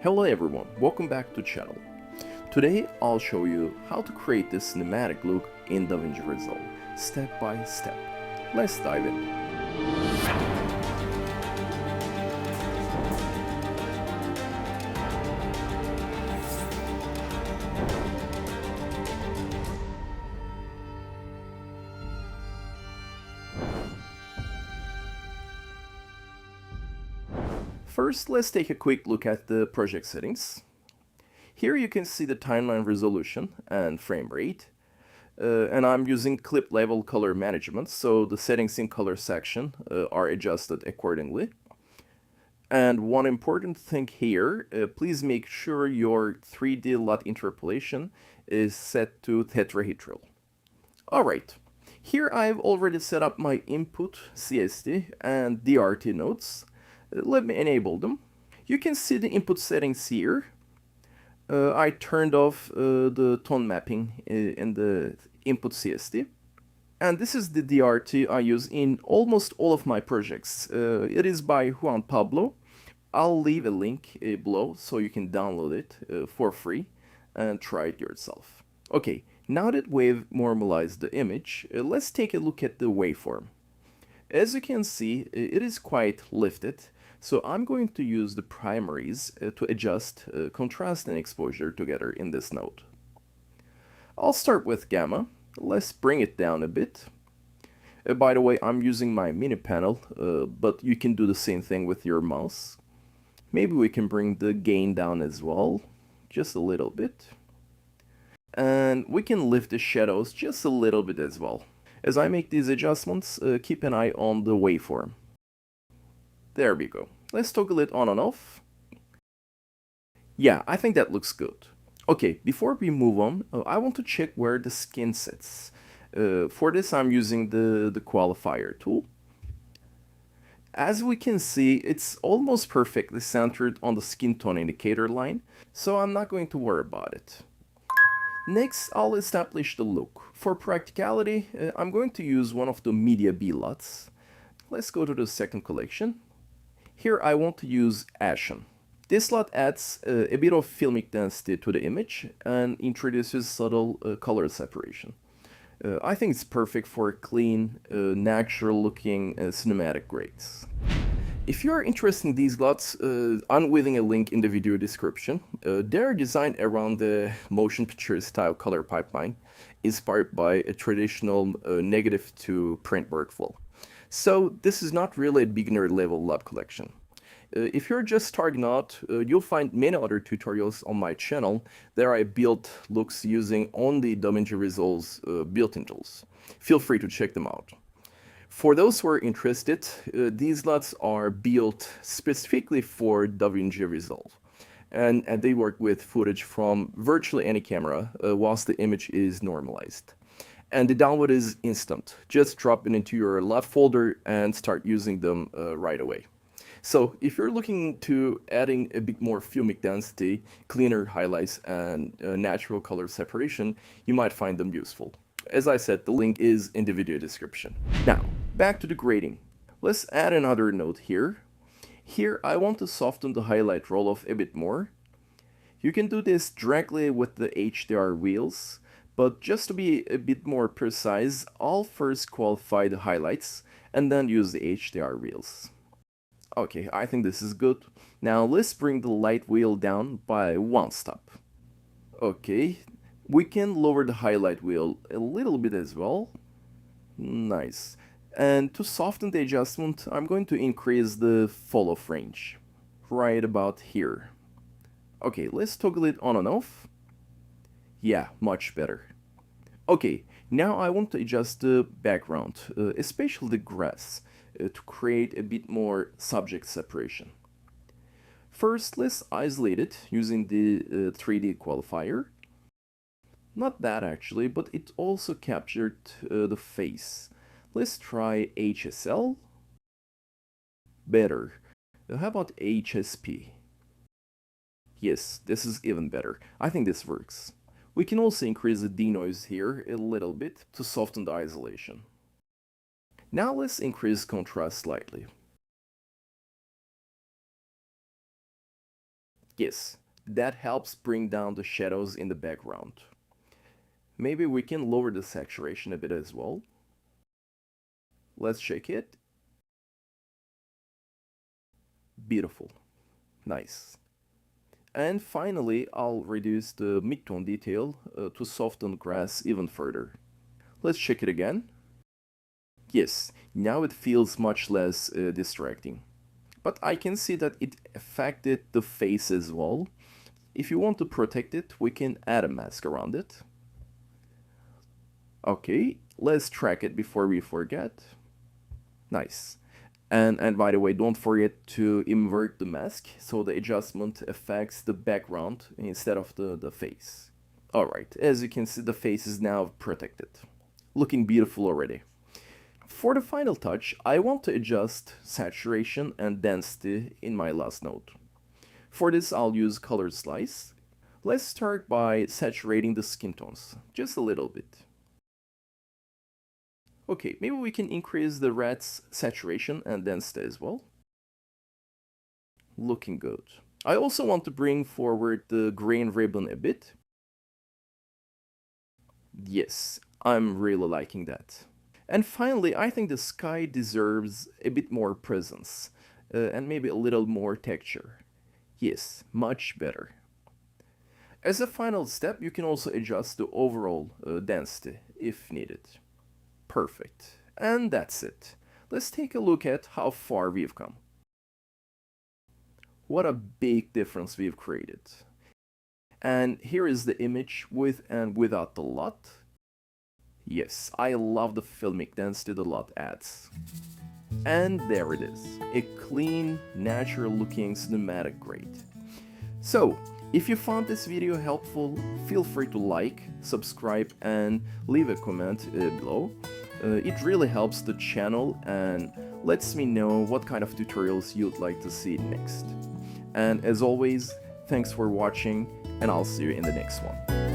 Hello everyone, welcome back to the channel. Today I'll show you how to create this cinematic look in DaVinci Resolve, step by step. Let's dive in. First, let's take a quick look at the project settings. Here you can see the timeline resolution and frame rate. And I'm using clip level color management, so the settings in color section are adjusted accordingly. And one important thing here, please make sure your 3D LUT interpolation is set to tetrahedral. Alright, here I've already set up my input CST and DRT nodes. Let me enable them. You can see the input settings here. I turned off the tone mapping in the input CST. And this is the DRT I use in almost all of my projects. It is by Juan Pablo. I'll leave a link below so you can download it for free and try it yourself. Okay, now that we've normalized the image, let's take a look at the waveform. As you can see, it is quite lifted. So I'm going to use the primaries to adjust contrast and exposure together in this node. I'll start with gamma. Let's bring it down a bit. By the way, I'm using my mini panel, but you can do the same thing with your mouse. Maybe we can bring the gain down as well, just a little bit. And we can lift the shadows just a little bit as well. As I make these adjustments, keep an eye on the waveform. There we go. Let's toggle it on and off. Yeah, I think that looks good. Okay, before we move on, I want to check where the skin sits. For this, I'm using the qualifier tool. As we can see, it's almost perfectly centered on the skin tone indicator line, so I'm not going to worry about it. Next, I'll establish the look. For practicality, I'm going to use one of the Mediabee LUTs. Let's go to the second collection. Here I want to use Ashen. This LUT adds a bit of filmic density to the image and introduces subtle color separation. I think it's perfect for clean, natural looking cinematic grades. If you are interested in these LUTs, I'm leaving a link in the video description. They're designed around the motion picture style color pipeline, inspired by a traditional negative to print workflow. So this is not really a beginner level LUT collection. If you're just starting out, you'll find many other tutorials on my channel there I built looks using only DaVinci Resolve's built-in tools. Feel free to check them out. For those who are interested, these LUTs are built specifically for DaVinci Resolve. And they work with footage from virtually any camera whilst the image is normalized. And the download is instant. Just drop it into your LUT folder and start using them right away. So if you're looking to adding a bit more filmic density, cleaner highlights, and natural color separation, you might find them useful. As I said, the link is in the video description. Now, back to the grading. Let's add another node here. Here, I want to soften the highlight roll-off a bit more. You can do this directly with the HDR wheels, but just to be a bit more precise, I'll first qualify the highlights and then use the HDR wheels. Okay, I think this is good. Now let's bring the light wheel down by one step. Okay, we can lower the highlight wheel a little bit as well. Nice. And to soften the adjustment, I'm going to increase the fall-off range. Right about here. Okay, let's toggle it on and off. Yeah, much better. Okay, now I want to adjust the background, especially the grass, to create a bit more subject separation. First, let's isolate it using the 3D qualifier. Not that actually, but it also captured the face. Let's try HSL. Better. How about HSP? Yes, this is even better. I think this works. We can also increase the denoise here a little bit to soften the isolation. Now let's increase contrast slightly. Yes, that helps bring down the shadows in the background. Maybe we can lower the saturation a bit as well. Let's check it. Beautiful. Nice. And finally, I'll reduce the midtone detail to soften grass even further. Let's check it again. Yes, now it feels much less distracting. But I can see that it affected the face as well. If you want to protect it, we can add a mask around it. Okay, let's track it before we forget. Nice. And by the way, don't forget to invert the mask so the adjustment affects the background instead of the face. Alright, as you can see, the face is now protected. Looking beautiful already. For the final touch, I want to adjust saturation and density in my last node. For this, I'll use color slice. Let's start by saturating the skin tones, just a little bit. Okay, maybe we can increase the red's saturation and density as well. Looking good. I also want to bring forward the grain ribbon a bit. Yes, I'm really liking that. And finally, I think the sky deserves a bit more presence and maybe a little more texture. Yes, much better. As a final step, you can also adjust the overall density if needed. Perfect. And that's it. Let's take a look at how far we've come. What a big difference we've created. And here is the image with and without the LUT. Yes, I love the filmic density the LUT adds. And there it is, a clean, natural-looking cinematic grade. So, if you found this video helpful, feel free to like, subscribe, and leave a comment below. It really helps the channel and lets me know what kind of tutorials you'd like to see next. And as always, thanks for watching, and I'll see you in the next one.